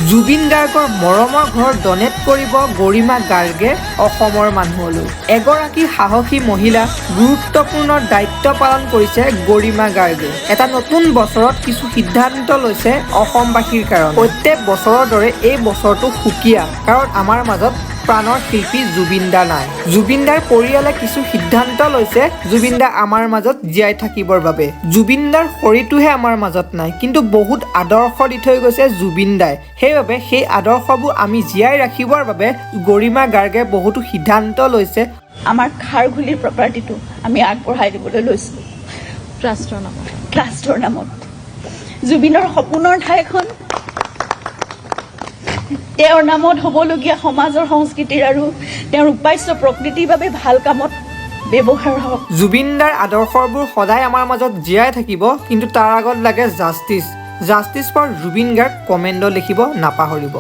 জুবিন গাৰ্গৰ মৰমৰ ঘৰ ডনেট কৰিব গৰিমা গাৰ্গে অসমৰ মানুহলৈ। এগৰাকী সাহসী মহিলা গুৰুত্বপূৰ্ণ দায়িত্ব পালন কৰিছে গৰিমা গাৰ্গে। এটা নতুন বছৰত কিছু সিদ্ধান্ত লৈছে অসমবাসীৰ কাৰণে। প্ৰত্যেক বছৰৰ দৰে এই বছৰটো সুকীয়া, কাৰণ আমাৰ মাজত প্ৰাণৰ শিল্পী জুবিন দা নাই। জুবিন দাৰ পৰিয়ালে কিছু সিদ্ধান্ত লৈছে জুবিন দা আমাৰ মাজত জীয়াই থাকিবৰ বাবে। জুবিন দাৰ শৰীৰটোহে আমাৰ মাজত নাই, কিন্তু বহুত আদৰ্শ দি থৈ গৈছে জুবিন দাই। সেইবাবে সেই আদৰ্শবোৰ আমি জীয়াই ৰাখিবৰ বাবে গৰিমা গাৰ্গে বহুতো সিদ্ধান্ত লৈছে। আমাৰ খাৰঘুলিৰ প্ৰপাৰ্টিটো আমি আগবঢ়াই দিবলৈ লৈছোঁ ট্ৰাষ্টৰ নামত। জুবিনৰ সপোনৰ ঠাইখন তেওঁৰ নামত হ'বলগীয়া সমাজৰ সংস্কৃতিৰ আৰু তেওঁৰ উপাস্য প্ৰকৃতিৰ বাবে ভাল কামত ব্যৱহাৰ হওক। জুবিন দাৰ আদৰ্শবোৰ সদায় আমাৰ মাজত জীয়াই থাকিব, কিন্তু তাৰ আগত লাগে justice for Zubeen Garg. Comment লিখিব নাপাহৰিব।